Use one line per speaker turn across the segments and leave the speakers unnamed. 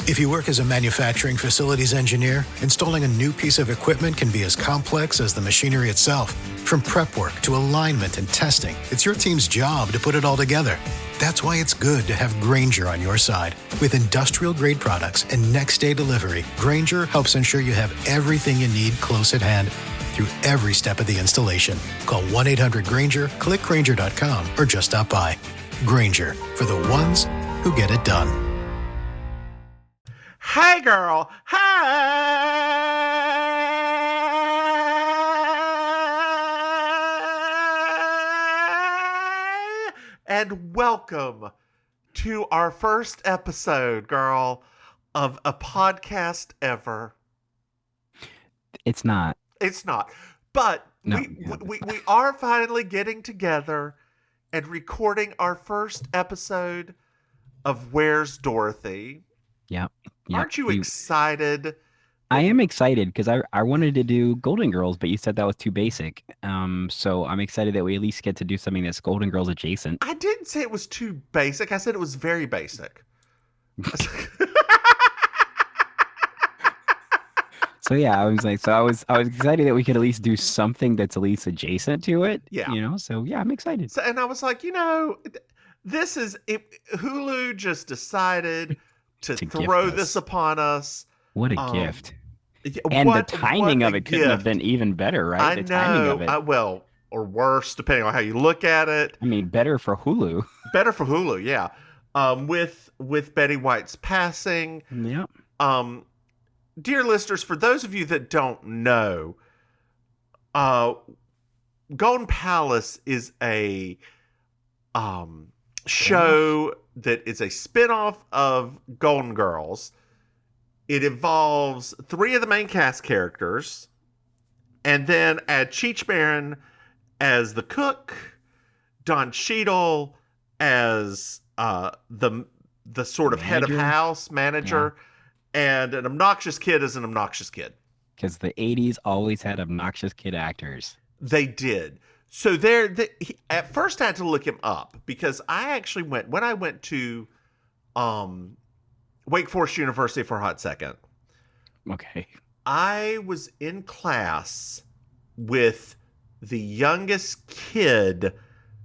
If you work as a manufacturing facilities engineer, installing a new piece of equipment can be as complex as the machinery itself. From prep work to alignment and testing, it's your team's job to put it all together. That's why it's good to have Grainger on your side. With industrial-grade products and next-day delivery, Grainger helps ensure you have everything you need close at hand through every step of the installation. Call 1-800-GRAINGER, click Grainger.com, or just stop by. Grainger, for the ones who get it done.
Hey, girl. Hey. And welcome to our first episode, girl, of a podcast ever.
It's not.
It's not. But
No,
we are finally getting together and recording our first episode of Where's Dorothy?
Yep.
Aren't you excited?
I am excited because I wanted to do Golden Girls, but you said that was too basic. So I'm excited that we at least get to do something that's Golden Girls adjacent.
I didn't say it was too basic. I said it was very basic.
So yeah, I was excited that we could at least do something that's at least adjacent to it.
Yeah.
So yeah, I'm excited.
So, and I was like, this is Hulu just decided to throw this upon us.
What a gift. And the timing of it couldn't have been even better, right?
I
the
know.
Timing of it.
Well, or worse, depending on how you look at it.
I mean, better for Hulu.
Better for Hulu, yeah. With Betty White's passing.
Yep.
Dear listeners, for those of you that don't know, Golden Palace is a show that is a spinoff of Golden Girls. It involves 3 of the main cast characters, and then add Cheech Marin as the cook, Don Cheadle as the sort of head of house manager, and an obnoxious kid as an obnoxious kid.
Because the 80s always had obnoxious kid actors.
They did. So at first I had to look him up because I actually when I went to Wake Forest University for a hot second.
Okay.
I was in class with the youngest kid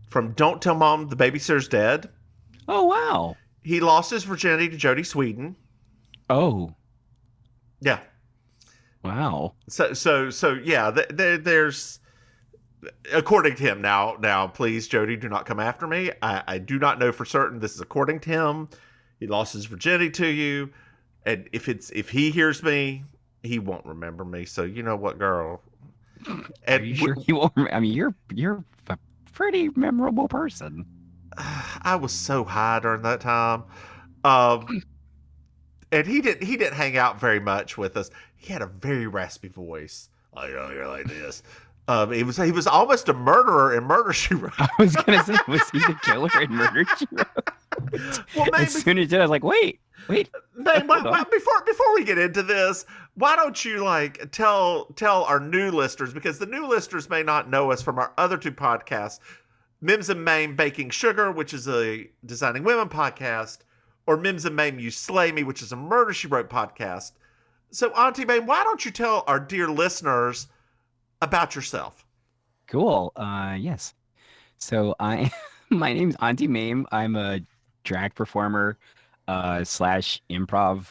from Don't Tell Mom the Babysitter's Dead.
Oh, wow.
He lost his virginity to Jodie Sweetin.
Oh.
Yeah.
Wow.
So yeah, there's, according to him now, please, Jodie, do not come after me. I do not know for certain. This is according to him. He lost his virginity to you. And if he hears me, he won't remember me. So you know what, girl?
And are you sure he won't? I mean, you're a pretty memorable person.
I was so high during that time. And he didn't hang out very much with us. He had a very raspy voice. Oh, you're like this. He was almost a murderer in Murder, She Wrote.
I was gonna say, was he the killer in Murder, She Wrote?
Well, maybe,
as soon as he did, I was like, wait.
Before we get into this, why don't you tell our new listeners, because the new listeners may not know us from our other 2 podcasts, Mims and Maim Baking Sugar, which is a Designing Women podcast, or Mims and Maim You Slay Me, which is a Murder, She Wrote podcast. So, Auntie Maim, why don't you tell our dear listeners about yourself?
Cool. Yes. So my name's Auntie Maim. I'm a drag performer / improv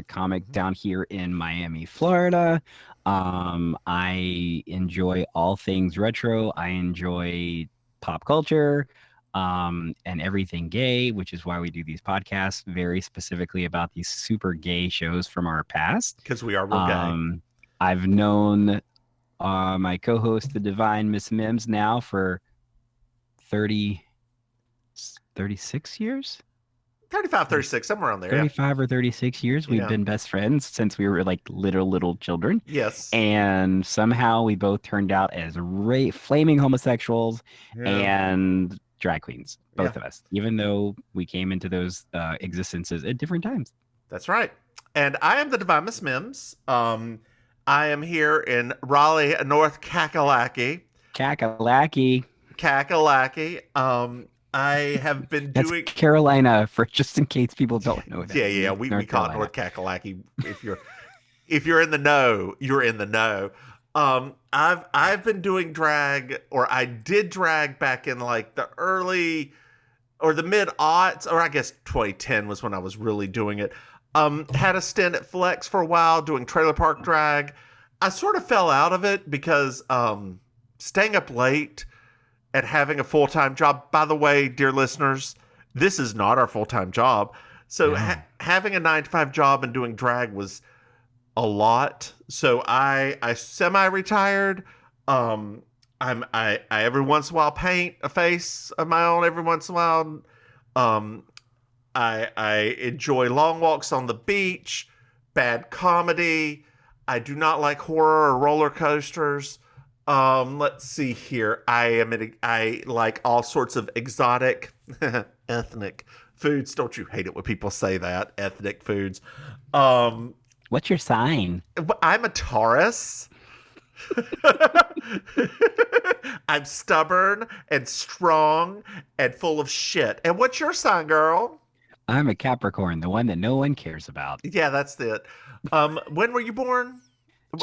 comic down here in Miami, Florida. I enjoy all things retro. I enjoy pop culture and everything gay, which is why we do these podcasts very specifically about these super gay shows from our past.
Because we are real gay.
I've known my co-host, the divine Miss Mims, now for 36 years?
35, 36, somewhere around there.
35 or 36 years. We've been best friends since we were like little children.
Yes.
And somehow we both turned out as flaming homosexuals and drag queens, both of us, even though we came into those existences at different times.
That's right. And I am the divine Miss Mims. I am here in Raleigh, North Kakalaki.
Kakalaki.
I have been
That's
doing.
Carolina, for just in case people don't know that.
Yeah. We
North
call it
Carolina.
North Kakalaki. If you're in the know, you're in the know. I've been doing drag, or I did drag back in like the early or the mid aughts, or I guess 2010 was when I was really doing it. Had a stint at Flex for a while doing trailer park drag. I sort of fell out of it because staying up late and having a full time job. By the way, dear listeners, this is not our full time job. So
No.
having a 9 to 5 job and doing drag was a lot. So I semi retired. I every once in a while paint a face of my own. Every once in a while, um, I enjoy long walks on the beach, bad comedy. I do not like horror or roller coasters. Let's see here. I like all sorts of exotic, ethnic foods. Don't you hate it when people say that? Ethnic foods. Um,
What's your sign?
I'm a Taurus. I'm stubborn and strong and full of shit. And what's your sign, girl?
I'm a Capricorn, the one that no one cares about.
Yeah, that's it. When were you born?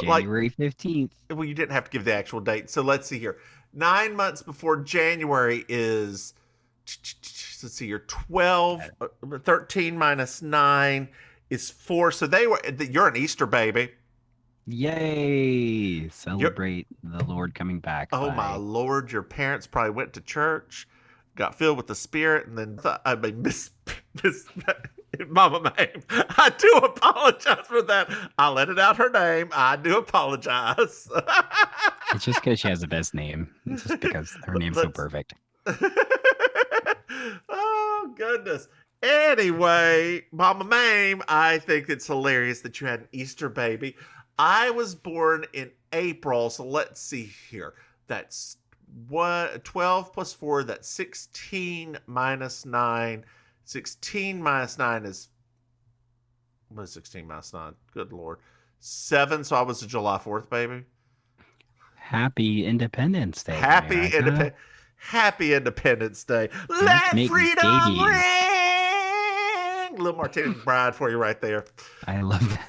Like,
January 15th.
well, you didn't have to give the actual date. So let's see here. 9 months before January is, let's see here, 12, 13 minus 9 is 4. So you're an Easter baby.
Yay! Celebrate the Lord coming back.
Oh my Lord, your parents probably went to church, got filled with the Spirit, and then Miss Mama Maim. I do apologize for that. I let it out her name. I do apologize.
It's just because she has the best name. It's just because her name's so perfect.
Oh, goodness. Anyway, Mama Maim, I think it's hilarious that you had an Easter baby. I was born in April, so let's see here. That's 12 plus 4, that's 16 minus 9. 16 minus 9 is, what is 16 minus 9? Good Lord. 7, so I was a July 4th baby.
Happy Independence Day.
Happy Independence Day. Let freedom ring! Little Martina McBride for you right there.
I love that.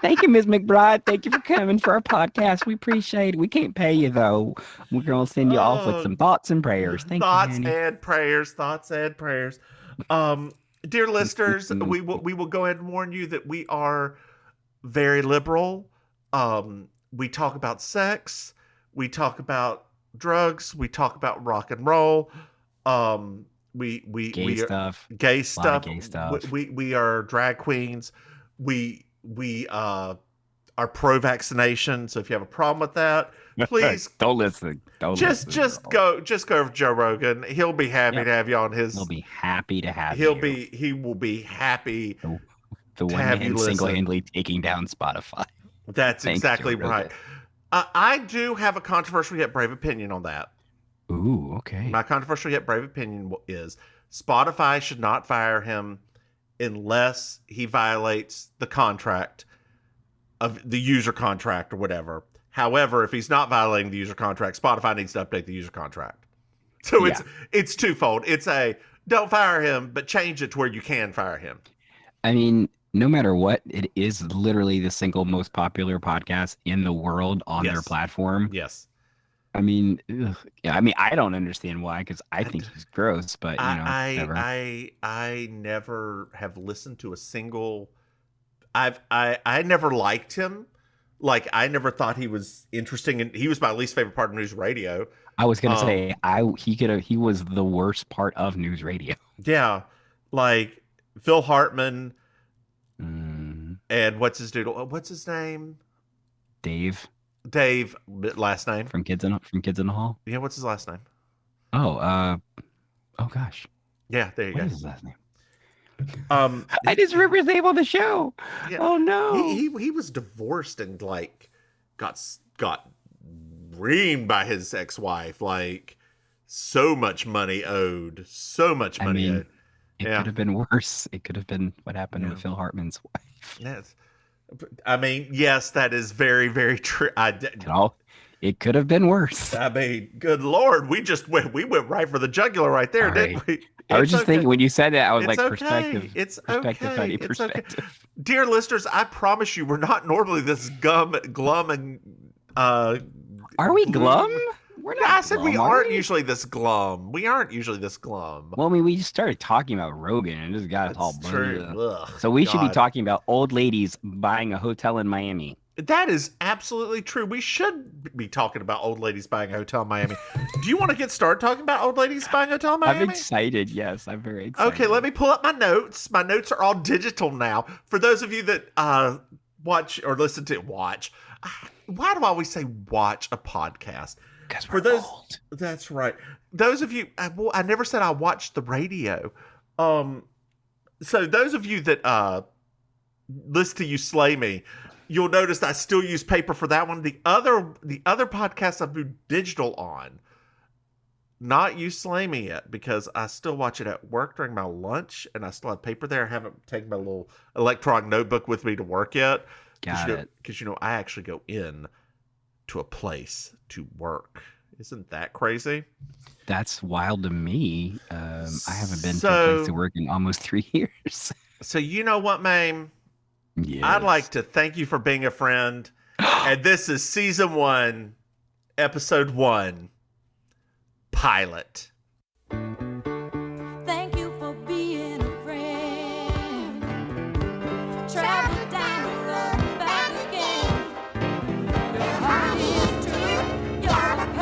Thank you, Ms. McBride. Thank you for coming for our podcast. We appreciate it. We can't pay you, though. We're going to send you off with some thoughts and prayers. Thank you,
Thoughts and prayers. Dear listeners, we will go ahead and warn you that we are very liberal. We talk about sex. We talk about drugs. We talk about rock and roll.
Gay stuff.
Gay stuff.
Gay stuff.
We are drag queens. We are pro-vaccination. So if you have a problem with that, please
don't listen.
Just go over to Joe Rogan. He'll be happy to have you on his.
He'll be happy to have you.
He will be happy.
The one man single-handedly taking down Spotify.
That's exactly right. I do have a controversial yet brave opinion on that.
Ooh, okay.
My controversial yet brave opinion is Spotify should not fire him unless he violates the contract of the user contract or whatever. However, if he's not violating the user contract, Spotify needs to update the user contract. So it's twofold. It's don't fire him, but change it to where you can fire him.
I mean, no matter what, it is literally the single most popular podcast in the world on their platform.
Yes.
I mean, I don't understand why, because I think he's gross, but
I never have listened to a single. I never liked him. Like, I never thought he was interesting, and he was my least favorite part of news radio.
I was gonna say he was the worst part of news radio.
Yeah, like Phil Hartman, and what's his name? Dave, last name
from Kids in the Hall.
Yeah, what's his last name?
Oh gosh.
Yeah, there you go.
What is his last name? I just remember his name on the show. Yeah. Oh no.
He was divorced and like got reamed by his ex-wife. Like, so much money owed. It
could have been worse. It could have been what happened with Phil Hartman's wife.
Yes. I mean, yes, that is very, very true.
It could have been worse.
I mean, good Lord, we went right for the jugular right there,
All right.
didn't we?
I was just
okay.
thinking when you said that, I was
It's
like,
okay.
perspective,
It's
perspective,
okay.
honey,
It's okay.
perspective.
Dear listeners, I promise you, we're not normally this glum, and
Are we glum?
gloom.
We're
Yeah, I
not
said we
glum, are
aren't
we?
usually this glum. We aren't usually this glum.
Well, I mean, we just started talking about Rogan and just got us all
It's true.
blah.
Ugh,
So we should be
God.
talking about old ladies buying a hotel in Miami.
That is absolutely true. We should be talking about old ladies buying a hotel in Miami. Do you want to get started talking about old ladies buying a hotel in Miami?
I'm excited. Yes, I'm very excited.
Okay, let me pull up my notes. My notes are all digital now. For those of you that watch or listen to watch, why do I always say watch a podcast?
Because
For
we're
those,
old.
that's right. Those of you, I never said I watched the radio. So those of you that listen to You Slay Me, you'll notice I still use paper for that one. The other podcasts I've moved digital on. Not You Slay Me yet, because I still watch it at work during my lunch, and I still have paper there. I haven't taken my little electronic notebook with me to work yet.
Got it.
Because I actually go in to a place to work. Isn't that crazy?
That's wild to me. I haven't been to a place to work in almost 3 years.
So you know what, Maim?
Yes.
I'd like to thank you for being a friend. And this is season 1, episode 1, pilot.
Thank you for being a friend. Travel down the road and back again. Your heart is true. You're a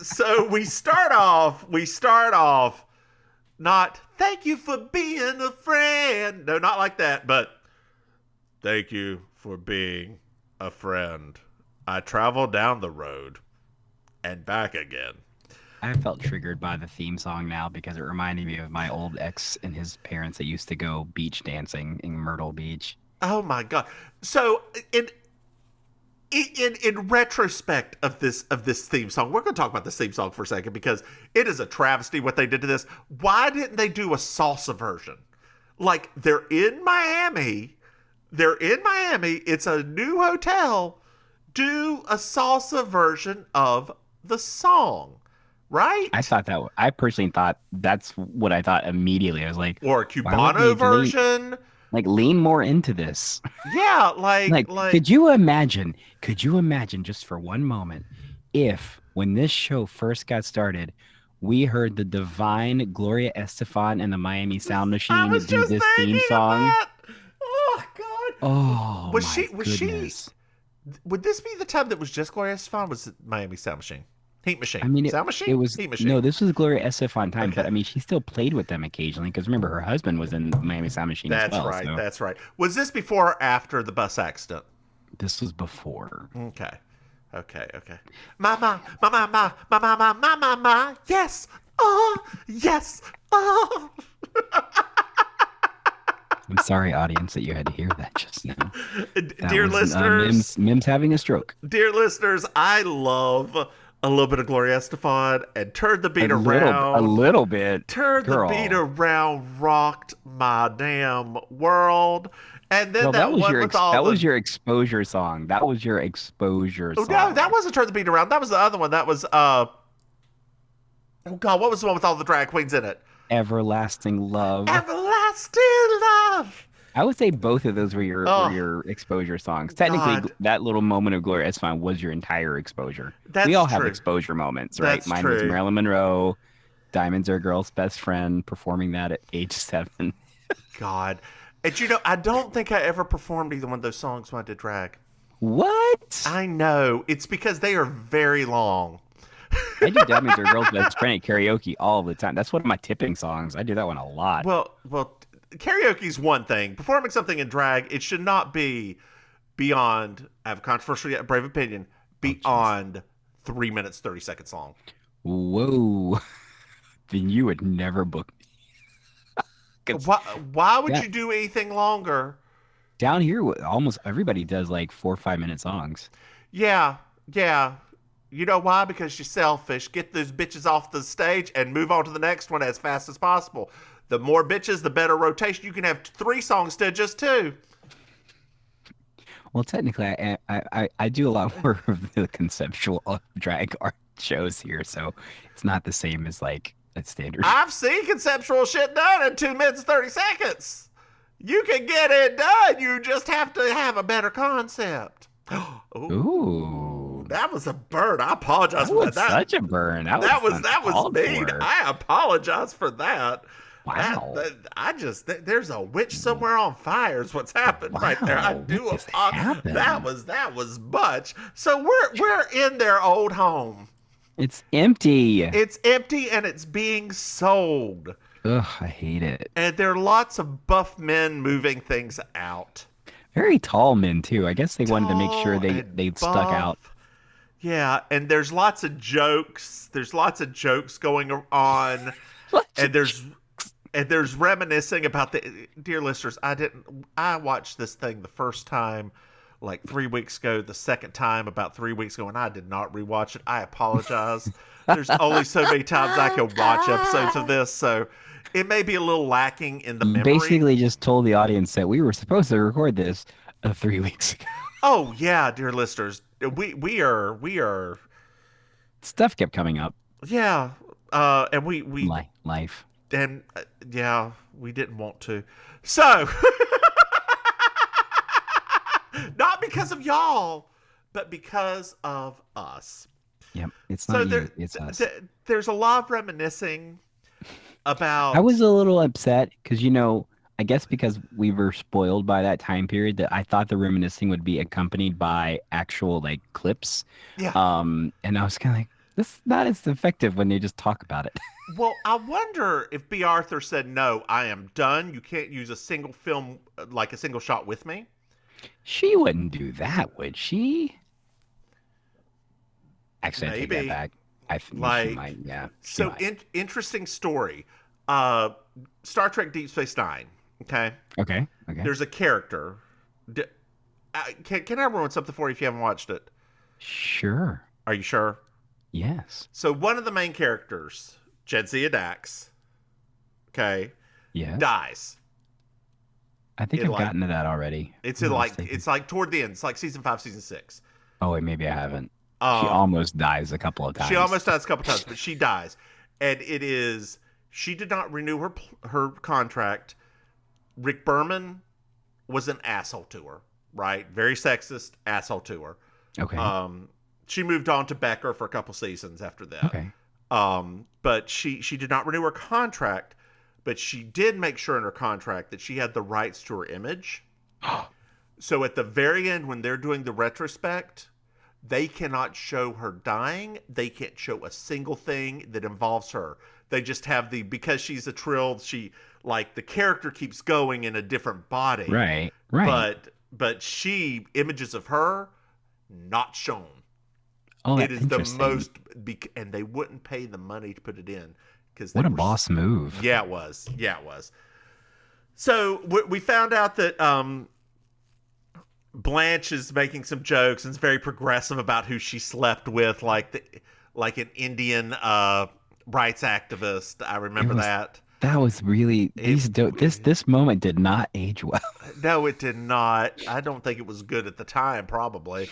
So we start off not thank you for being a friend. No, not like that, but thank you for being a friend. I travel down the road and back again.
I felt triggered by the theme song now because it reminded me of my old ex and his parents that used to go beach dancing in Myrtle Beach.
Oh my God. So in retrospect of this theme song, we're going to talk about this theme song for a second because it is a travesty what they did to this. Why didn't they do a salsa version? Like, they're in Miami. It's a new hotel. Do a salsa version of the song, right?
I personally thought that's what I thought immediately. I was like,
or a Cubano version.
Lean more into this.
Yeah, like
could you imagine just for one moment if when this show first got started, we heard the divine Gloria Estefan and the Miami Sound Machine do this theme song?
Oh God!
Oh,
was
goodness.
she? Would this be the time that was just Gloria Estefan? Was it Miami Sound Machine? Heat Machine.
I mean,
Sound Machine?
It was
Heat Machine.
No, this was Gloria Estefan time,
Okay.
but I mean, she still played with them occasionally because remember, her husband was in Miami Sound Machine
That's
as well.
right.
So
That's right. Was this before or after the bus accident?
this was before.
Okay. Mama. Yes. Oh, yes. Oh.
I'm sorry, audience, that you had to hear that just now.
Dear listeners,
Mims having a stroke.
Dear listeners, I love a little bit of Gloria Estefan and Turn the Beat Around.
A little bit.
Turn the Beat Around rocked my damn world. And then
that was your exposure song. That was your exposure song.
No, that wasn't Turn the Beat Around. That was the other one. That was oh God, what was the one with all the drag queens in it?
Everlasting Love.
Everlasting Love.
I would say both of those were your exposure songs. Technically,
God.
that little moment of Gloria Estefan was your entire exposure.
That's
we all
true.
have exposure moments, right?
That's
Mine
true.
was Marilyn Monroe. Diamonds Are a Girl's Best Friend, performing that at age 7.
God. And I don't think I ever performed either one of those songs when I did drag.
What?
I know. It's because they are very long.
I do Diamonds Are a Girl's Best Friend at karaoke all the time. That's one of my tipping songs. I do that one a lot.
Well, karaoke's one thing. Performing something in drag, it should not be beyond, I have a controversial yet brave opinion, beyond 3 minutes, 30 seconds long.
Whoa. Then you would never book me.
Why would you do anything longer?
Down here, almost everybody does like 4 or 5 minute songs.
Yeah. You know why? Because you're selfish. Get those bitches off the stage and move on to the next one as fast as possible. The more bitches, the better rotation. You can have 3 songs to just 2.
Well, technically, I do a lot more of the conceptual drag art shows here, so it's not the same as like a standard.
I've seen conceptual shit done in 2 minutes 30 seconds. You can get it done. You just have to have a better concept.
Ooh,
that was a burn. I apologize for that.
Such a burn. That
was mean. I apologize for that.
Wow.
There's a witch somewhere on fire is what's happened right there. I do apologize. That was much. So we're in their old home.
It's empty.
It's empty and it's being sold.
Ugh, I hate it.
And there are lots of buff men moving things out.
Very tall men too. I guess they wanted to make sure they stuck out.
Yeah, and there's lots of jokes. There's lots of jokes going on. And there's reminiscing about the dear listeners, I watched this thing the first time like 3 weeks ago, the second time about 3 weeks ago, and I did not rewatch it. I apologize. There's only so many times I can watch episodes of this, so it may be a little lacking in the memory.
Basically just told the audience that we were supposed to record this 3 weeks ago.
Oh yeah, dear listeners. We are
Stuff kept coming up.
Yeah. And we
life.
And yeah, we didn't want to. So not because of y'all, but because of us.
Yep. It's not you, it's us.
There's a lot of reminiscing about.
I was a little upset because, I guess because we were spoiled by that time period that I thought the reminiscing would be accompanied by actual like clips.
Yeah.
And I was kind of like, this is not as effective when they just talk about it.
Well, I wonder if B. Arthur said, no, I am done. You can't use a single film, like a single shot with me.
She wouldn't do that, would she? Actually, I take that back. I think she might, yeah.
So, interesting story. Star Trek Deep Space Nine, okay?
Okay.
There's a character. Can I ruin something for you if you haven't watched it?
Sure.
Are you sure?
Yes.
So, one of the main characters, Jadzia Dax, okay,
yes,
dies.
I think I've gotten to that already.
It's like toward the end. It's like season 5, season 6.
Oh wait, maybe I haven't. She almost dies a couple of times.
She almost dies a couple of times, but she dies, and she did not renew her contract. Rick Berman was an asshole to her, right? Very sexist, asshole to her.
Okay.
She moved on to Becker for a couple seasons after that.
Okay.
But she did not renew her contract. But she did make sure in her contract that she had the rights to her image. So at the very end, when they're doing the retrospect, they cannot show her dying. They can't show a single thing that involves her. They just have because she's a trill, the character keeps going in a different body.
Right.
But images of her, not shown.
Oh,
it is the most, and they wouldn't pay the money to put it in.
What a boss move.
Yeah, it was. So we found out that Blanche is making some jokes and is very progressive about who she slept with, like an Indian rights activist. I remember that.
That was really this moment did not age well.
No, it did not. I don't think it was good at the time, probably.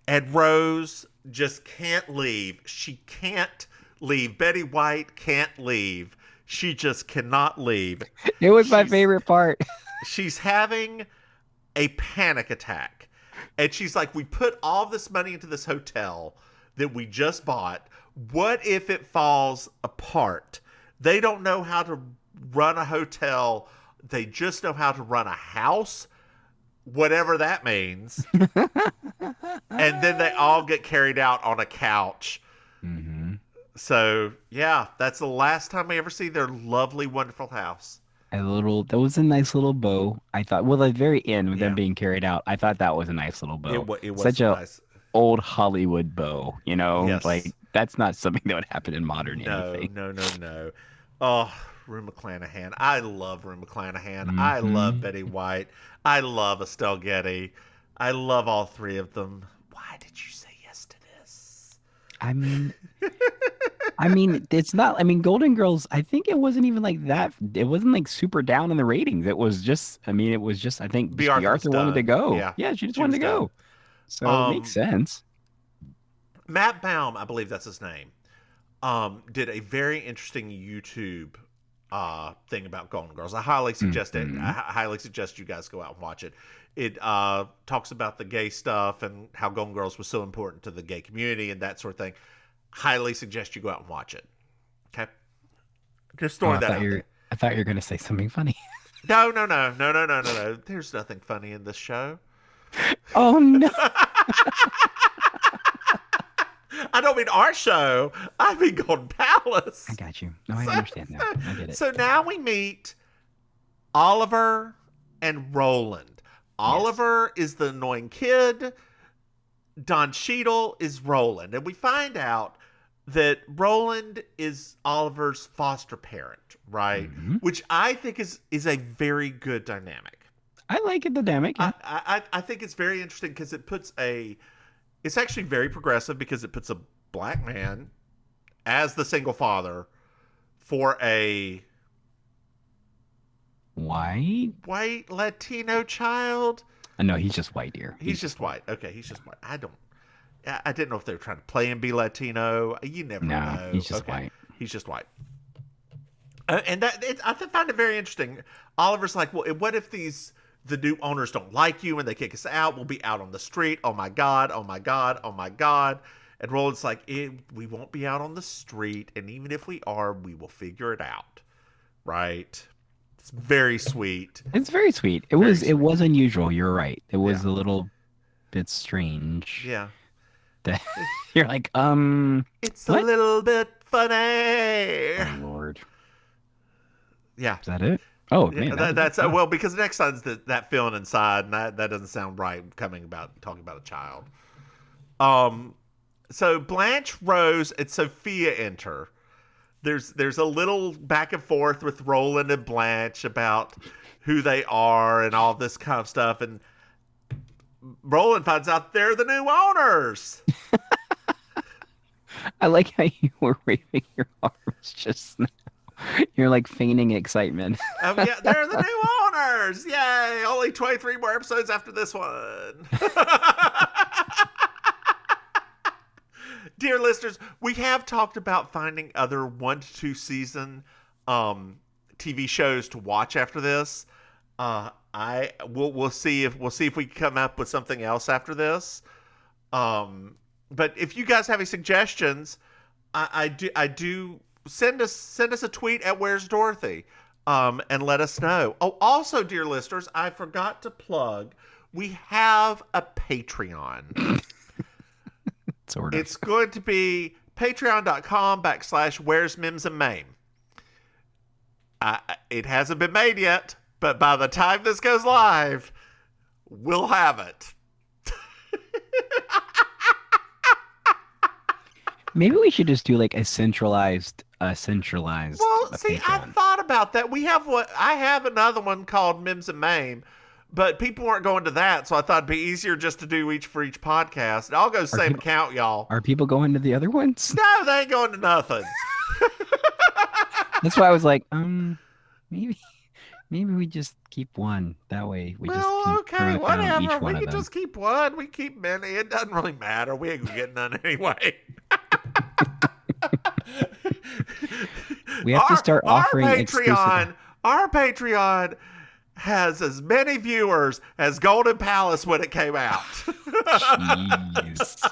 And Rose just can't leave. She can't leave. Betty White can't leave. She just cannot leave.
It was my favorite part.
She's having a panic attack. And she's like, we put all this money into this hotel that we just bought. What if it falls apart? They don't know how to run a hotel. They just know how to run a house, whatever that means. And then they all get carried out on a couch.
Mm-hmm.
So, yeah, that's the last time we ever see their lovely, wonderful house.
That was a nice little bow. I thought, well, at the very end with them being carried out, I thought that was a nice little bow.
It was
such
nice.
A old Hollywood bow,
Yes.
Like that's not something that would happen in modern anything.
No. Oh, Rue McClanahan. I love Rue McClanahan.
Mm-hmm.
I love Betty White. I love Estelle Getty. I love all three of them. Why did you say yes to this?
I mean, it's not. I mean, Golden Girls. I think it wasn't even like that. It wasn't like super down in the ratings. It was just. I mean, it was just. I think
B.
just B.
Arthur was
Arthur wanted to
done.
go.
Yeah,
Yeah, she just
she
wanted
was
to
done.
go. So it makes sense.
Matt Baum, I believe that's his name, did a very interesting YouTube thing about Golden Girls. I highly suggest it.
Mhm.
I highly suggest you guys go out and watch it. It talks about the gay stuff and how Golden Girls was so important to the gay community and that sort of thing. Highly suggest you go out and watch it. Okay, just
Oh,
throwing that out there.
I thought you were gonna say something funny.
No, no, no, no, no, no, no, no. There's nothing funny in this show.
Oh no.
I don't mean our show. I mean Golden Palace.
I got you. No, I understand now. I get it.
So now we meet Oliver and Roland. Oliver is the annoying kid. Don Cheadle is Roland. And we find out that Roland is Oliver's foster parent, right?
Mhm.
Which I think is a very good dynamic.
I like it, the dynamic. Yeah.
I think it's very interesting because it puts it's actually very progressive because it puts a black man as the single father for a
White?
white Latino child.
No, he's just white, dear.
He's just white. Okay, he's just white. I didn't know if they were trying to play him be Latino. You never know.
No, he's just
Okay,
white.
He's just white. And I find it very interesting. Oliver's like, well, what if the new owners don't like you and they kick us out? We'll be out on the street. Oh my God, oh my God, oh my God. And Roland's like, we won't be out on the street. And even if we are, we will figure it out. Right? It's very sweet.
It's very sweet. It was unusual. You're right. It was a little bit strange.
Yeah.
That you're like,
It's
what?
a little bit funny.
Oh Lord.
Yeah.
Is that it? Oh
Yeah,
man.
that's well, because the next side's that feeling inside, and that doesn't sound right talking about a child. So Blanche, Rose, and Sophia enter. There's a little back and forth with Roland and Blanche about who they are and all this kind of stuff, and Roland finds out they're the new owners.
I like how you were waving your arms just now. You're like feigning excitement.
Yeah, they're the new owners. Yay! Only 23 more episodes after this one. Dear listeners, we have talked about finding other 1 to 2 season TV shows to watch after this. We'll see if we can come up with something else after this. But if you guys have any suggestions, I do send us a tweet at Where's Dorothy, and let us know. Oh, also, dear listeners, I forgot to plug. We have a Patreon.
Sort of.
It's going to be patreon.com/Where's Mims and Maim. It hasn't been made yet, but by the time this goes live, we'll have it.
Maybe we should just do like a centralized.
Well, see, I
Patreon.
thought about that. I have another one called Mims and Maim, but people weren't going to that, so I thought it'd be easier just to do each for each podcast. I'll go same account, y'all.
Are people going to the other ones?
No, they ain't going to nothing.
That's why I was like, maybe we just keep one. That way we just
Well,
can
okay,
promote down
whatever.
each
We
one of
can
them.
just keep one. We keep many. It doesn't really matter. We ain't gonna get none anyway.
We have to start offering exclusive.
Our Patreon has as many viewers as Golden Palace when it came out.
Jeez.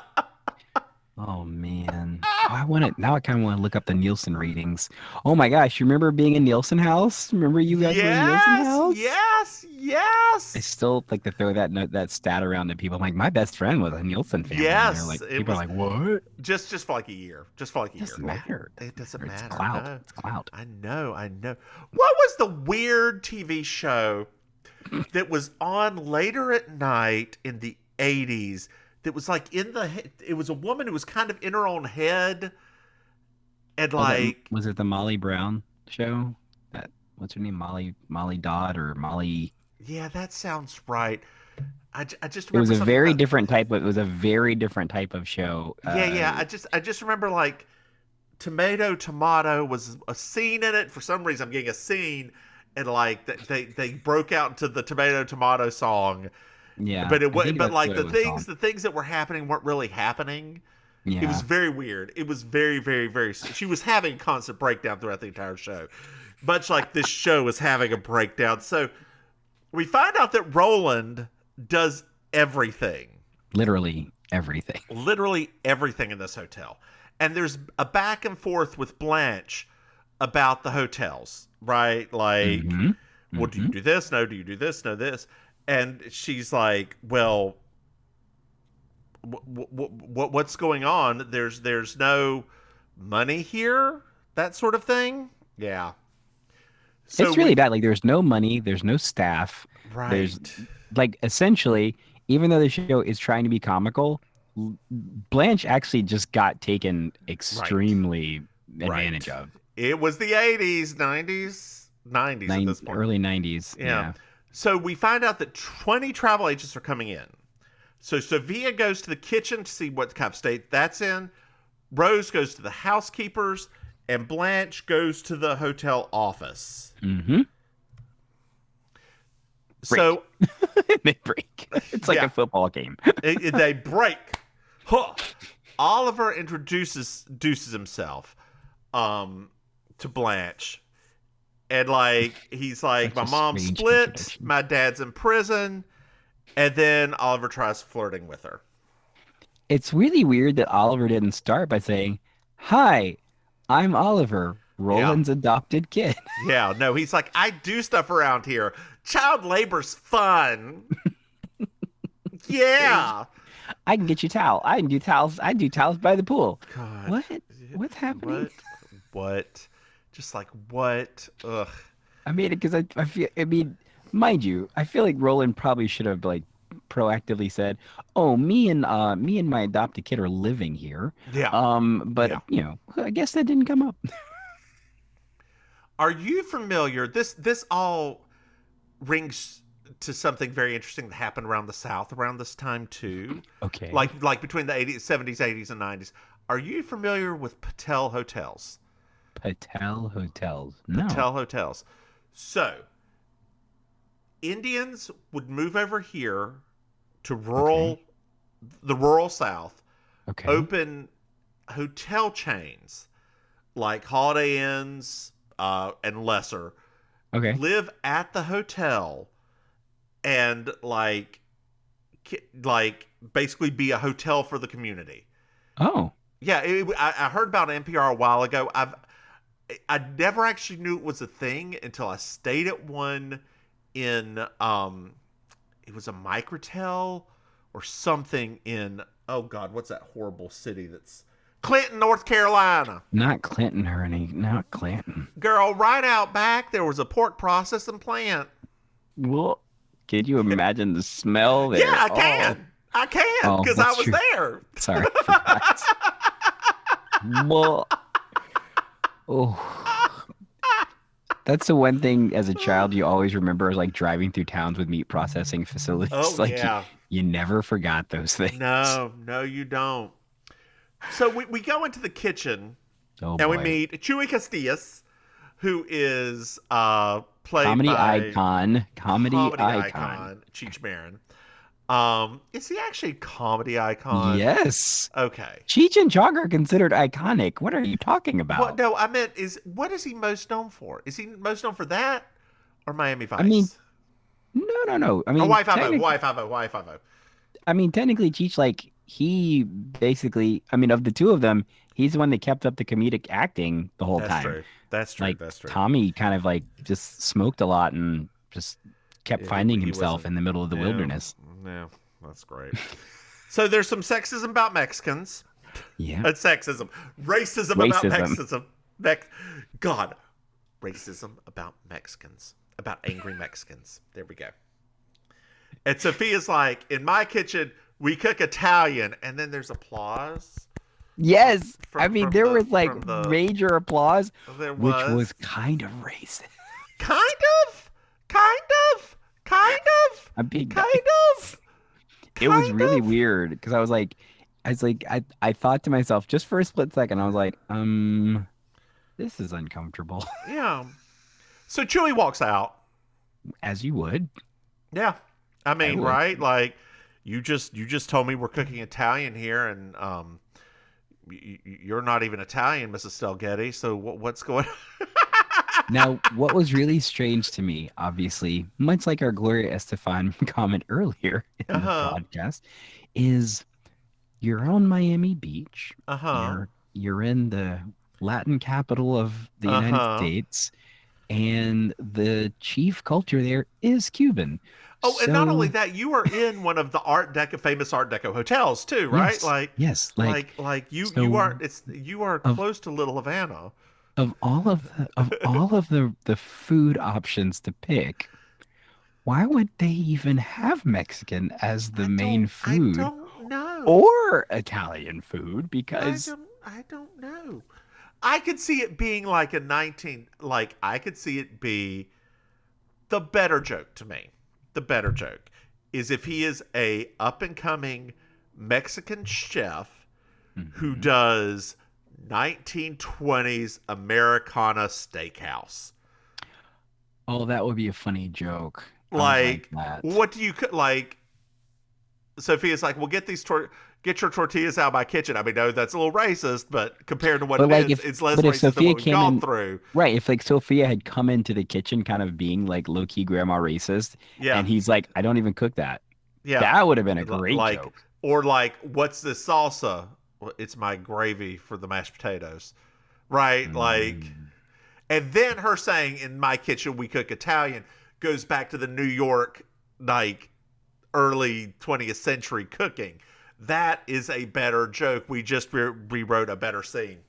Oh man. I kind of want to look up the Nielsen ratings. Oh my gosh, you remember being in Nielsen House? Remember you guys were in Nielsen House?
Yes.
I still like to throw that stat around to people. I'm like, my best friend was a Nielsen fan.
Yes,
And they're like,
it
people
was-
are like, what?
Just for like a year.
It doesn't matter.
It doesn't
It's
matter.
clout.
No.
It's clout.
I know. What was the weird TV show that was on later at night in the 80s that was like it was a woman who was kind of in her own head and like
Was it the Molly Brown show? What's her name? Molly Dodd or Molly?
yeah, that sounds right. I just
It was
remember
a
something
very
about,
different type of. It was a very different type of show.
yeah. I just remember like tomato was a scene in it. For some reason, I'm getting a scene, and like they broke out into the tomato song.
Yeah,
But it
I
was
think
but
that's
like
what it was called.
the things that were happening weren't really happening. It was
Yeah,
very weird. It was very, very, very. She was having a constant breakdown throughout the entire show, much like this show was having a breakdown. So we find out that Roland does everything,
literally everything.
literally everything in this hotel. And there's a back and forth with Blanche about the hotels, right? Like,
Hmm.
well, do you do this? No, do you do this? No, this. And she's like, well, what's going on? There's no money here, that sort of thing. Yeah. So
It's really bad. Like, there's no money, there's no staff. There's
right,
like essentially, even though the show is trying to be comical, Blanche actually just got taken
right,
extremely advantage
right.
of.
It was the 80s, 90s at this point.
Early 90s.
Yeah.
Yeah.
So we find out that 20 travel agents are coming in. So Sophia goes to the kitchen to see what kind of state that's in. Rose goes to the housekeepers, and Blanche goes to the hotel office.
Mm-hmm.
So
They break. It's like
Yeah.
a football game.
they break. Huh. Oliver introduces himself to Blanche. And like he's like,
Such
my
a
mom
strange
split,
introduction.
my dad's in prison, and then Oliver tries flirting with her.
It's really weird that Oliver didn't start by saying, "Hi, I'm Oliver,
Yeah.
Roland's adopted kid."
Yeah, no, he's like, I do stuff around here. Child labor's fun. Yeah.
I can get you towel. I can do towels. I do towels by the pool.
God.
What? What's happening?
What? Just like what? Ugh.
I made it because I feel. I mean, mind you, I feel like Roland probably should have like proactively said, "Oh, me and my adopted kid are living here."
Yeah.
But
Yeah.
you know, I guess that didn't come up.
Are you familiar? This all rings to something very interesting that happened around the South around this time too.
Okay.
Like between the 80s, 70s, 80s, and 90s. Are you familiar with Patel hotels?
Patel hotels. No.
Patel hotels. So, Indians would move over here to the rural South,
Okay.
open hotel chains like Holiday Inns and lesser,
Okay.
live at the hotel, and like basically be a hotel for the community.
Oh.
Yeah, I heard about NPR a while ago. I never actually knew it was a thing until I stayed at one in it was a Microtel or something in, oh God, what's that horrible city that's Clinton, North Carolina.
Not Clinton, Ernie. Not Clinton.
Girl, right out back there was a pork processing plant.
Well, could you imagine the smell there?
Yeah, I
Oh,
can. I can
Oh,
because I
that's
was
true.
there.
sorry. I forgot. Well, oh, that's the one thing as a child you always remember is like driving through towns with meat processing facilities.
Oh
Like
yeah.
you never forgot those things.
No, you don't. So we go into the kitchen
Oh
and we
boy.
meet Chuy Castillas, who is played
Comedy
by
icon. Comedy icon.
Cheech Marin. Is he actually a comedy icon?
Yes.
Okay.
Cheech and Chong are considered iconic. What are you talking about?
What? No, I meant what is he most known for? Is he most known for that or Miami Vice?
mean, No. I mean,
or
technic-
Y50.
I mean, technically, Cheech, like, he basically, I mean, of the two of them, he's the one that kept up the comedic acting the whole
That's
time.
true. That's true.
Like,
That's true.
Tommy kind of like just smoked a lot and just kept
Yeah,
finding
he
himself
wasn't-
in the middle of the
Yeah.
wilderness.
Yeah, that's great. So there's some sexism about Mexicans.
Yeah.
That's sexism. Racism about
Racism.
Mexicans. God. Racism about Mexicans. About angry Mexicans. There we go. And Sophia's like, in my kitchen, we cook Italian. And then there's applause.
Yes.
From-
I mean,
from
there
the-
was like
from the-
major applause,
There
which was kind of racist.
Kind of. Kind of.
I'm being
Kind
nice.
of.
It was
Kind
really
of.
weird because I thought to myself just for a split second, I was like, this is uncomfortable,
Yeah. So Chewie walks out.
as you would.
Yeah. I
I
mean,
would.
right? Like you just told me we're cooking Italian here, and you're not even Italian, Mrs. Stelgetti. So what's going on?
Now, what was really strange to me, obviously, much like our Gloria Estefan comment earlier in the
Uh-huh.
broadcast, is you're on Miami Beach.
Uh-huh.
You're in the Latin capital of the United
Uh-huh.
States, and the chief culture there is Cuban.
Oh, and not only
So,
that, you are in one of the famous Art Deco hotels too, right?
yes, yes,
Like you
so
are you are
of
close to Little Havana.
of all of the food options to pick, why would they even have Mexican as the main
I
food
don't know.
or Italian food? Because
I don't know. I could see it being like a 19 like I could see it be the better joke to me. The better joke is if he is a up and coming Mexican chef who
Mhm.
does 1920s Americana steakhouse.
Oh, that would be a funny joke. I would like
Like,
that.
what do you like? Sophia's like, well, get your tortillas out of my kitchen. I mean, no, that's a little racist, but compared to what
But
it
like
is,
if
it's less
but if
racist than
Sophia
what we've
came
gone
in
through.
right, if like Sophia had come into the kitchen kind of being like low-key grandma racist,
Yeah,
and he's like, I don't even cook that.
yeah.
That would have been a great
Like,
joke.
or like, what's this salsa? Well, it's my gravy for the mashed potatoes, right? Like,
Mm.
and then her saying, "In my kitchen we cook Italian," goes back to the New York, like, early 20th century cooking. That is a better joke. We just rewrote a better scene.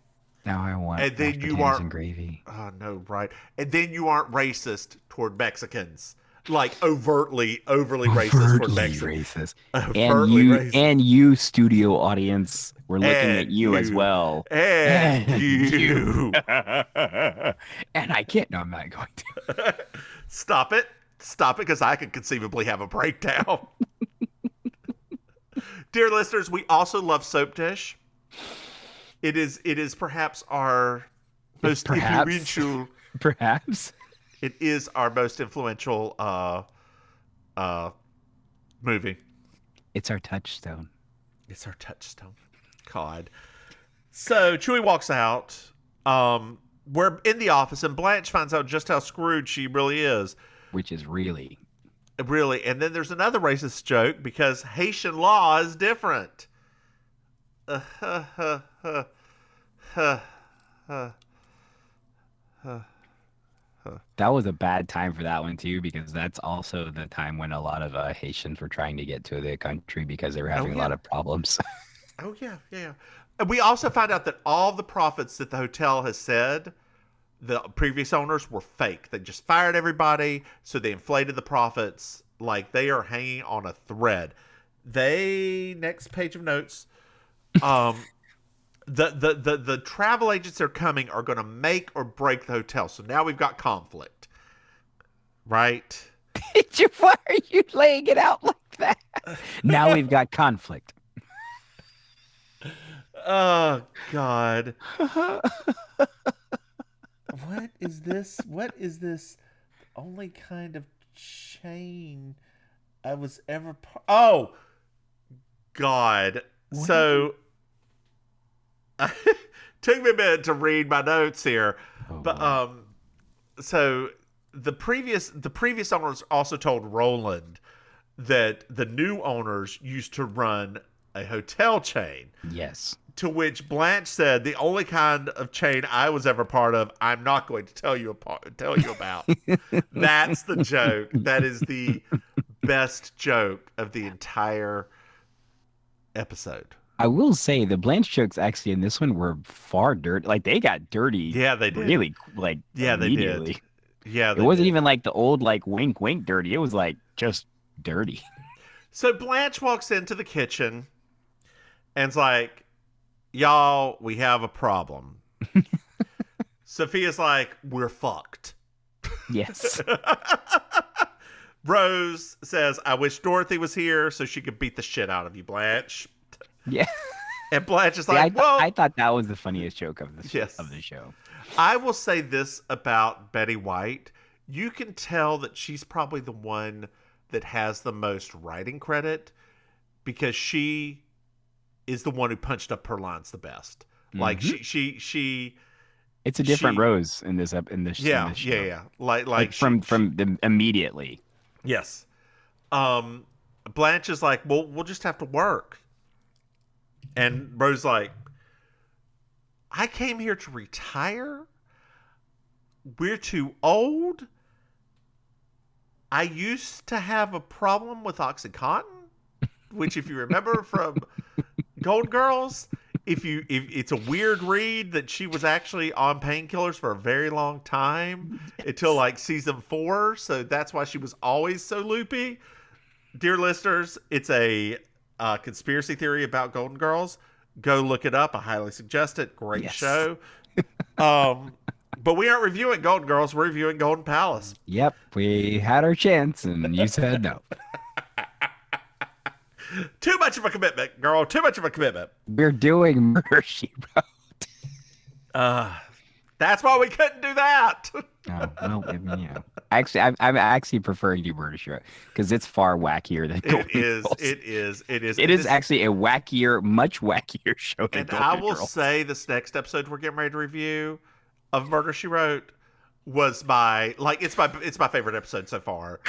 Now I want
And then
mashed
you
potatoes
aren't,
and gravy.
oh no, right? And then you aren't racist toward Mexicans, like overly racist toward
Overtly
Mexicans,
racist. And
overtly
you
racist,
and you studio audience, we're looking at
and
you as
you,
well.
and
And you.
you.
And I can't, no, I'm not going to.
Stop it, because I could conceivably have a breakdown. Dear listeners, we also love Soap Dish. It is perhaps our
It's
most influential.
perhaps.
It is our most influential uh movie.
It's our touchstone.
It's our touchstone. God. So Chewie walks out. We're in the office, and Blanche finds out just how screwed she really is.
Which is really
Really. And then there's another racist joke because Haitian law is different.
that was a bad time for that one too, because that's also the time when a lot of Haitians were trying to get to the country because they were
Oh
having a
yeah.
lot of problems.
Oh yeah, yeah, yeah. And we also find out that all the profits that the hotel has said the previous owners were fake. They just fired everybody, so they inflated the profits. Like they are hanging on a thread. Next page of notes. The travel agents that are coming are going to make or break the hotel. So now we've got conflict, right?
Why are you laying it out like that? Now we've got conflict.
Oh God. What is this? What is this? Only kind of chain I was ever Oh God.
What?
So took me a minute to read my notes here.
Oh,
But
boy.
so the previous owners also told Roland that the new owners used to run a hotel chain.
Yes.
To which Blanche said, "The only kind of chain I was ever part of, I'm not going to tell you about." That's the joke. That is the best joke of the entire episode.
I will say the Blanche jokes actually in this one were far dirty. Like they got dirty
Yeah, they did.
really like
Yeah, they did.
immediately.
Yeah,
It
they
wasn't
did.
even like the old like wink wink dirty. It was like just dirty.
So Blanche walks into the kitchen and's like, "Y'all, we have a problem." Sophia's like, "We're fucked."
Yes.
Rose says, I wish Dorothy was here so she could beat the shit out of you, Blanche.
Yeah.
And Blanche is
See,
like, well,
I thought that was the funniest joke of the
Yes.
of the show.
I will say this about Betty White. You can tell that she's probably the one that has the most writing credit because she is the one who punched up her lines the best. Like she
It's a different
she-
Rose in this
yeah,
show.
yeah. Like
from the immediately.
yes. Blanche is like, well, we'll just have to work. And Rose like, I came here to retire. We're too old. I used to have a problem with OxyContin, which, if you remember from Golden Girls, if it's a weird read that she was actually on painkillers for a very long time until like season 4, so that's why she was always so loopy. Dear listeners, it's a conspiracy theory about Golden Girls. Go look it up. I highly suggest it. Great show. But we aren't reviewing Golden Girls. We're reviewing Golden Palace.
Yep, we had our chance, and you said no.
Too much of a commitment, girl. Too much of a commitment.
We're doing Murder, She Wrote.
That's why we couldn't do that.
Oh, well, I mean, you know. Actually, I'm actually preferring you Murder, She Wrote because it's far wackier than Golden Girls.
It is.
It is actually a wackier, much wackier show than
And
Golden
I will
Girls.
say this next episode we're getting ready to review of Murder, She Wrote was it's my favorite episode so far.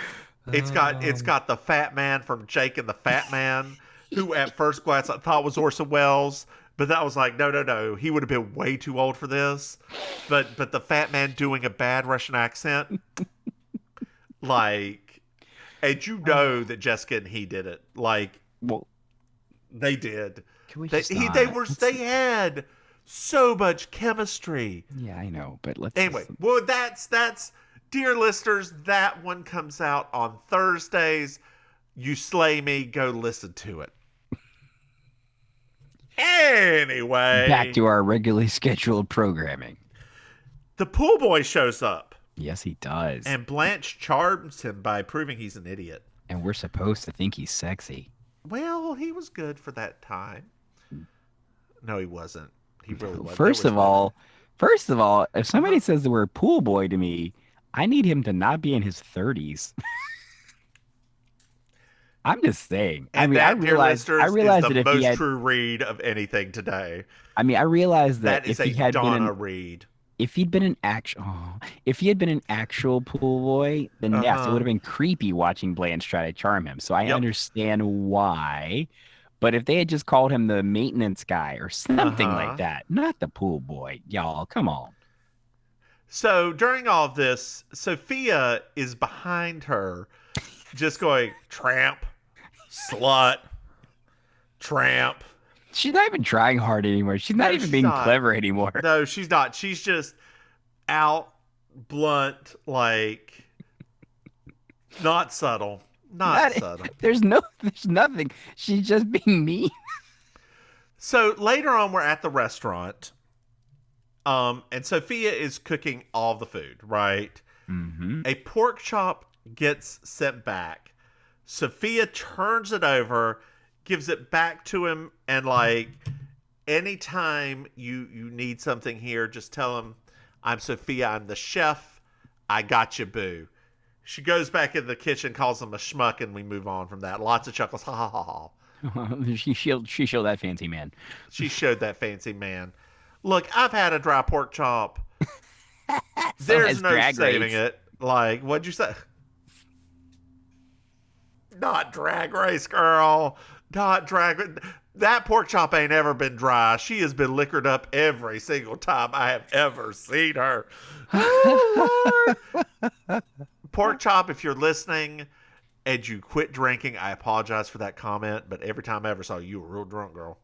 It's got the fat man from Jake and the Fat Man, who at first glance I thought was Orson Welles, but that was like, no, he would have been way too old for this. But the fat man doing a bad Russian accent, like, and you know that Jessica and he did it. Like,
Well,
they did.
can we
They
just not?
they had so much chemistry.
Yeah, I know, but let's
Anyway,
just-
well, that's dear listeners, that one comes out on Thursdays. You slay me, go listen to it. Anyway,
back to our regularly scheduled programming.
the pool boy shows up,
Yes, he does.
and Blanche charms him by proving he's an idiot.
And we're supposed to think he's sexy.
Well, he was good for that time. No, he wasn't. He really wasn't.
First of all, if somebody says the word pool boy to me, I need him to not be in his 30s. I'm just saying.
And
I mean,
that,
I realized
dear listeners,
that
is the
if
most
he had,
true read of anything today.
I mean, I realized that
That is
if he
a
had
Donna
been,
read.
if he'd been an actual, if he had been an actual pool boy, then yes, it
Uh-huh.
would have been creepy watching Blanche try to charm him. So I
Yep.
understand why. But if they had just called him the maintenance guy or something
Uh-huh.
like that, not the pool boy, y'all, come on.
So during all of this, Sophia is behind her, just going, tramp, slut, tramp.
She's not even trying hard anymore. She's not
No,
even
she's
being
not.
clever anymore.
No, she's not. She's just blunt, like, not subtle. Not subtle.
There's nothing. She's just being mean.
So later on, we're at the restaurant, and Sophia is cooking all the food, right?
Mm-hmm.
A pork chop gets sent back. Sophia turns it over, gives it back to him, and like, anytime you need something here, just tell him, I'm Sophia, I'm the chef, I got you, boo. She goes back in the kitchen, calls him a schmuck, and we move on from that. Lots of chuckles, ha ha ha ha.
she showed that fancy man.
She showed that fancy man. Look, I've had a dry pork chop.
So
There's
has
no
Drag
saving
Race.
it. Like, what'd you say? Not Drag Race, girl. Not Drag. That pork chop ain't ever been dry. She has been liquored up every single time I have ever seen her. Oh, Lord. Pork chop, if you're listening and you quit drinking, I apologize for that comment. But every time I ever saw you, you were real drunk, girl.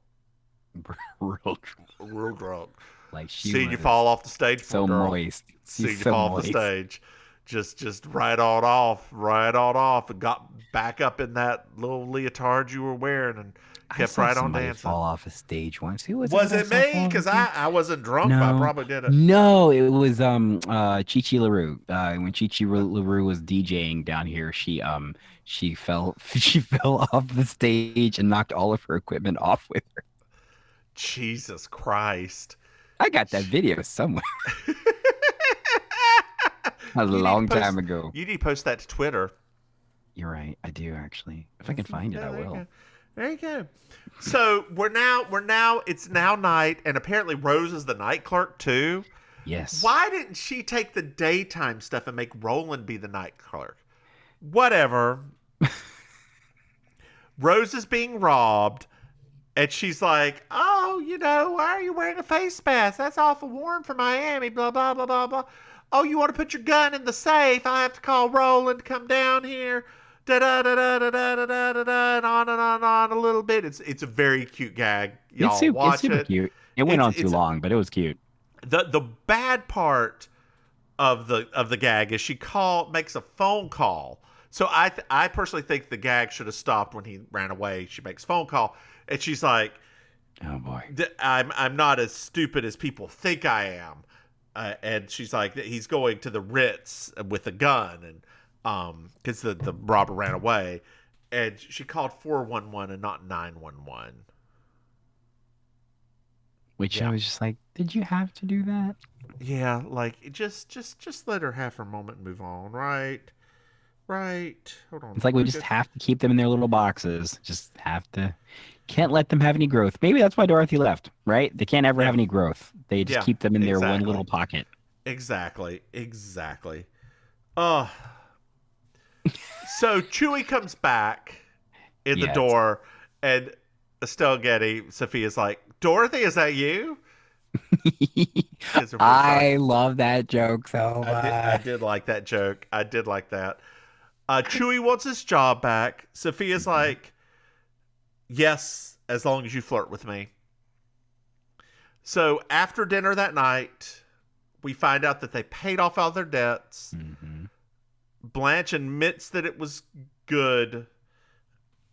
Real drunk.
Real drunk.
Like she
Seen you
was
fall off the stage,
so
poor girl.
moist.
Seen
She's
you
so
fall off the
moist.
stage. Just right on off, and got back up in that little leotard you were wearing and
I
Kept
saw
right on
somebody
dancing.
fall off a stage once. Who was it?
Was
that I
it
saw
me?
fall off a
Because
stage?
I wasn't drunk, but I
No,
probably did it.
no, it was Chi Chi LaRue. When Chi Chi LaRue was DJing down here, she fell she fell off the stage and knocked all of her equipment off with her.
Jesus Christ.
I got that video somewhere a
You need to
long
post.
time ago.
You need to post that to Twitter.
You're right, I do actually. If I can find it,
Yeah,
I
there you
will.
go. There you go. So it's now night, and apparently Rose is the night clerk too.
Yes.
Why didn't she take the daytime stuff and make Roland be the night clerk? Whatever. Rose is being robbed, and she's like, "Oh, why are you wearing a face mask? That's awful warm for Miami, blah, blah, blah, blah, blah. Oh, you want to put your gun in the safe? I have to call Roland to come down here. Da da da da da da da da da da, and on a little bit." It's a very cute gag. Y'all
It's
watch
super
it.
cute. It went on too
It's
long, but it was cute.
the bad part of the gag is she makes a phone call. So I personally think the gag should have stopped when he ran away. She makes a phone call, and she's like,
Oh boy.
I'm not as stupid as people think I am. And she's like, he's going to the Ritz with a gun, and because the robber ran away, and she called 411 and not 911.
Which
Yeah.
I was just like, did you have to do that?
Yeah, like just let her have her moment and move on, right? Right. Hold on.
It's like we just have to keep them in their little boxes. Just have to. Can't let them have any growth. Maybe that's why Dorothy left, right? They can't ever have any growth. They just keep them in their one little pocket.
Exactly. Oh. So Chewie comes back in the door, and Estelle Getty, Sophia's like, "Dorothy, is that you?"
I love that joke so much.
I did like that joke. I did like that. Chewie wants his job back. Sophia's like, "Yes, as long as you flirt with me." So after dinner that night, we find out that they paid off all their debts.
Mm-hmm.
Blanche admits that it was good.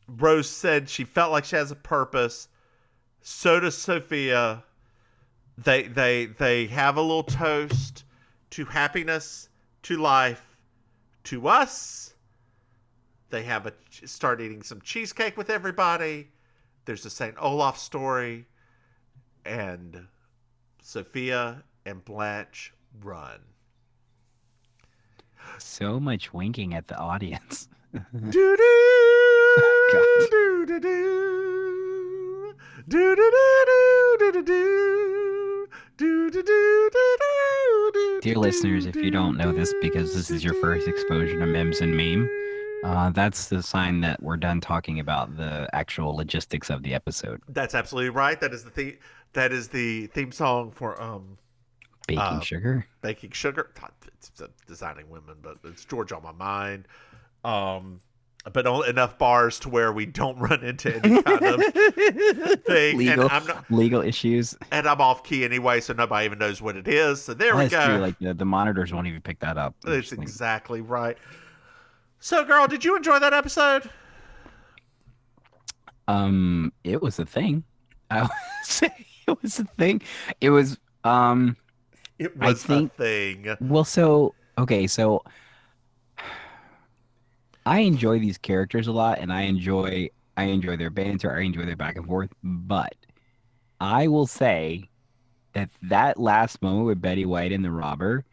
Rose said she felt like she has a purpose. So does Sophia. They have a little toast to happiness, to life, to us. They start eating some cheesecake with everybody. There's a St. Olaf story, and Sophia and Blanche run.
So much winking at the audience.
Do do do do do do do do do do do do do.
Dear listeners, if you don't know this because this is your first exposure to Mims and Meme, that's the sign that we're done talking about the actual logistics of the episode.
That's absolutely right. That is the theme. That is the theme song for
Baking Sugar.
Baking Sugar. It's Designing Women, but it's George on My Mind. But enough bars to where we don't run into any kind of thing.
Legal issues.
And I'm off key anyway, so nobody even knows what it is. So there we go.
That's true. Like the monitors won't even pick that up.
That's exactly right. So, girl, did you enjoy that episode?
It was a thing. I would say it was a thing. It was
It was a thing.
Well, so I enjoy these characters a lot, and I enjoy their banter. I enjoy their back and forth. But I will say that last moment with Betty White and the robber,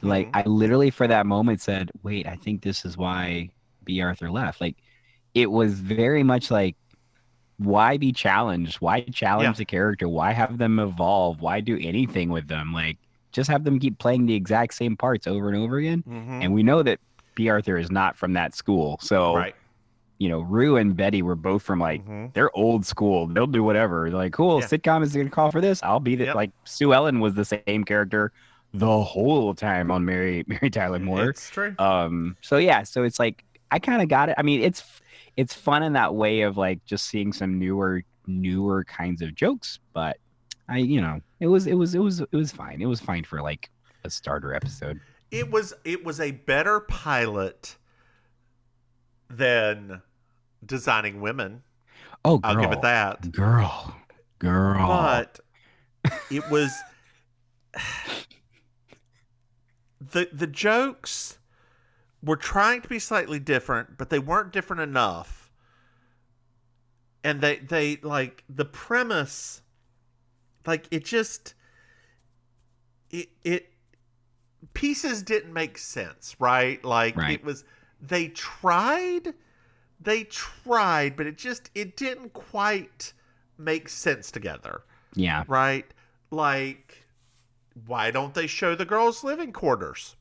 like I literally for that moment said, "Wait, I think this is why B. Arthur left." Like it was very much like, why be challenged? Why challenge the character? Why have them evolve? Why do anything with them? Like just have them keep playing the exact same parts over and over again. And we know that B. Arthur is not from that school. So, Rue and Betty were both from they're old school. They'll do whatever. They're like, cool, sitcom is going to call for this. I'll be the like Sue Ellen was the same character the whole time on Mary Tyler Moore.
It's true.
So it's like I kind of got it. I mean, it's fun in that way of like just seeing some newer kinds of jokes, but it was fine. It was fine for like a starter episode.
It was a better pilot than Designing Women.
Oh,
I'll give it
girl,
that.
girl, girl.
But it was the jokes were trying to be slightly different, but they weren't different enough. And they like the premise, like it pieces didn't make sense, right? Like
Right.
it was they tried, but it didn't quite make sense together,
Yeah.
right? Like, why don't they show the girls' living quarters?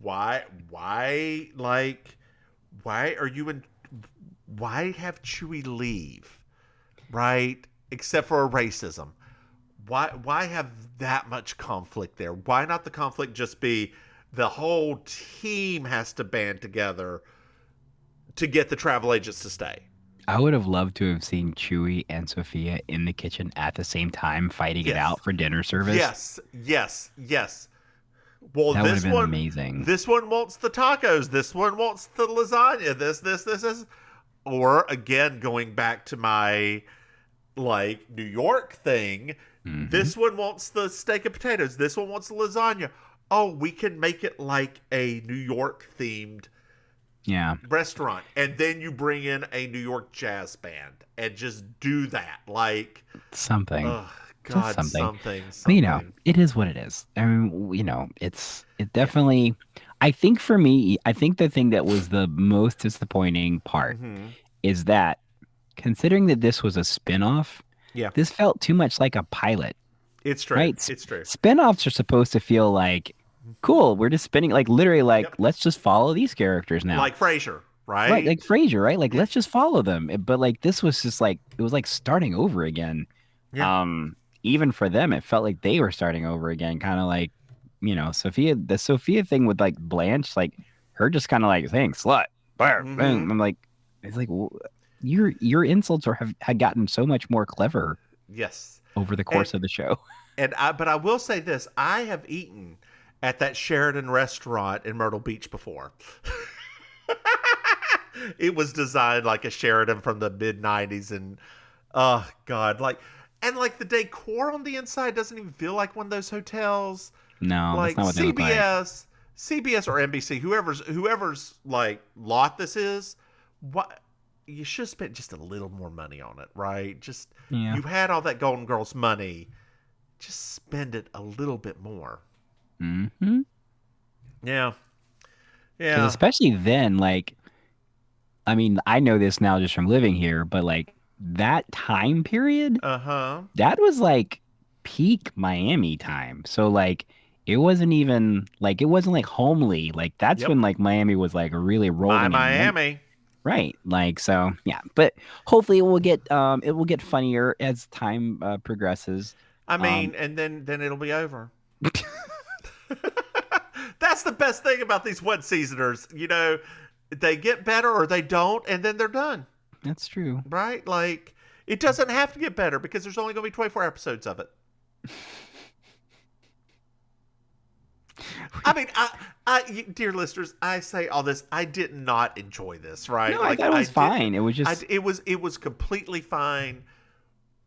Like, why are you in? Why have Chewie leave, right? Except for a racism. Why have that much conflict there? Why not the conflict just be the whole team has to band together to get the travel agents to stay?
I would have loved to have seen Chewie and Sophia in the kitchen at the same time fighting it
Yes.
out for dinner service.
Yes. Well,
That would have been amazing.
this one wants the tacos. This one wants the lasagna. This. Or again, going back to my like New York thing, this one wants the steak and potatoes. This one wants the lasagna. Oh, we can make it like a New York themed
Yeah.
restaurant, and then you bring in a New York jazz band and just do that. Like,
Something.
oh God,
something.
something.
But, you know, it is what it is. I mean, you know, it definitely, I think for me, I think the thing that was the most disappointing part is that considering that this was a spin-off,
Yeah.
this felt too much like a pilot,
It's true.
right?
It's true.
Spin-offs are supposed to feel like, cool, we're just spinning, like literally like, let's just follow these characters now.
Like Frasier, right?
Right, like Frasier, right? Like, let's just follow them. But like, this was just like, it was like starting over again.
Yeah.
Even for them, it felt like they were starting over again, kind of like, you know, the Sophia thing with like Blanche, like her just kind of like saying slut. Boom. I'm like, it's like your insults had gotten so much more clever.
Yes.
Over the course of the show.
But I will say this: I have eaten at that Sheridan restaurant in Myrtle Beach before. It was designed like a Sheridan from the mid '90s, and oh God, like the decor on the inside doesn't even feel like one of those hotels.
No,
like
that's not what they look like.
CBS or NBC, whoever's like lot this is, what you should have spent just a little more money on it, right? Just you had all that Golden Girls money, just spend it a little bit more.
Mm-hmm.
Yeah.
'Cause especially then, like, I mean, I know this now just from living here, but like that time period, that was like peak Miami time. So like it wasn't like homely. Like that's when like Miami was like really rolling.
Miami.
Right. Like, so yeah, but hopefully it will get funnier as time progresses.
I mean, and then it'll be over. That's the best thing about these one seasoners. You know, they get better or they don't, and then they're done.
That's true.
Right? Like, it doesn't have to get better because there's only going to be 24 episodes of it. I mean, I dear listeners, I say all this. I did not enjoy this, right?
No, like, I thought it was fine. It was just...
It was completely fine.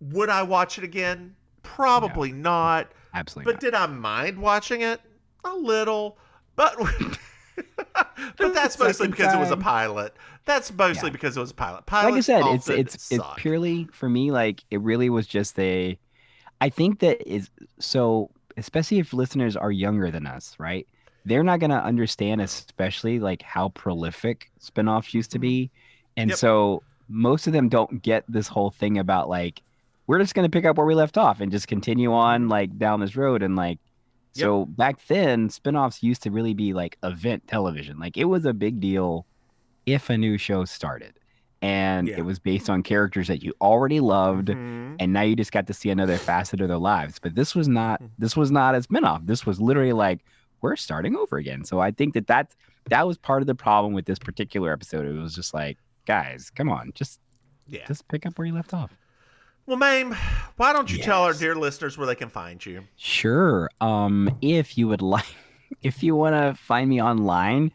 Would I watch it again? Probably not.
Absolutely
But did I mind watching it? A little. But that's mostly because it was a pilot. That's mostly because it was a pilot. Pilots
like I said, it's purely for me. Like it really was just I think that is so, especially if listeners are younger than us, right? They're not gonna understand, especially like how prolific spinoffs used to be, and so most of them don't get this whole thing about like we're just gonna pick up where we left off and just continue on like down this road and like. So back then, spinoffs used to really be like event television. Like it was a big deal if a new show started. And it was based on characters that you already loved. And now you just got to see another facet of their lives. But this was not a spinoff. This was literally like, we're starting over again. So I think that was part of the problem with this particular episode. It was just like, guys, come on, just pick up where you left off.
Well, Maim, why don't you tell our dear listeners where they can find you?
Sure. If you would like, if you want to find me online,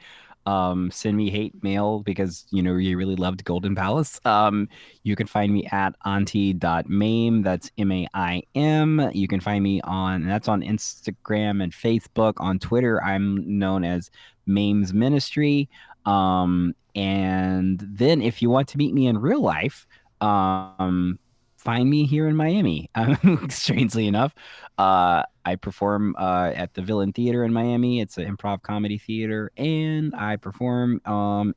Send me hate mail because you really loved Golden Palace. You can find me at auntie.maim. That's MAIM. You can find me that's on Instagram and Facebook. On Twitter, I'm known as Mims Ministry. And then if you want to meet me in real life, find me here in Miami. Strangely enough, I perform at the Villain Theater in Miami. It's an improv comedy theater, and I perform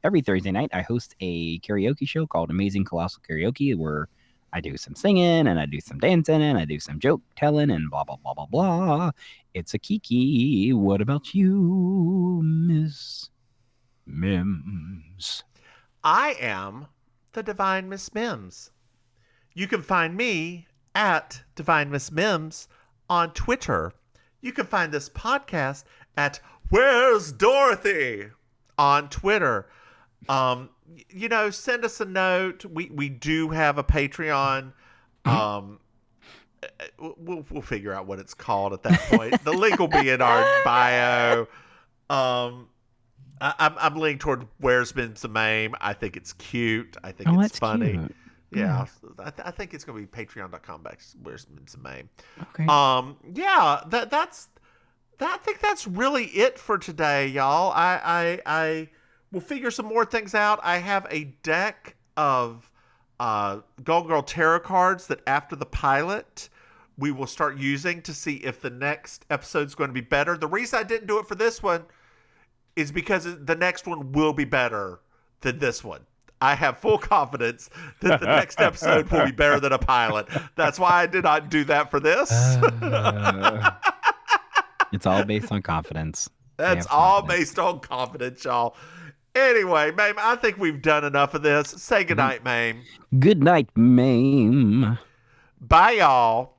every Thursday night. I host a karaoke show called Amazing Colossal Karaoke, where I do some singing and I do some dancing and I do some joke telling and blah blah blah blah blah. It's a kiki. What about you, Miss Mims?
I am the Divine Miss Mims. You can find me at Divine Miss Mims on Twitter. You can find this podcast at Where's Dorothy on Twitter. Send us a note. We do have a Patreon. We'll figure out what it's called at that point. The link will be in our bio. I'm leaning toward Where's Mims Maim. I think it's cute. I think it's funny.
Cute.
Yeah, I think it's gonna be patreon.com/Where's Mims Maim.
Okay.
I think that's really it for today, y'all. I will figure some more things out. I have a deck of Golden Girl tarot cards that after the pilot we will start using to see if the next episode's going to be better. The reason I didn't do it for this one is because the next one will be better than this one. I have full confidence that the next episode will be better than a pilot. That's why I did not do that for this.
It's all based on confidence.
That's all based on confidence, y'all. Anyway, Maim, I think we've done enough of this. Say goodnight, Maim.
Good night, Maim.
Bye, y'all.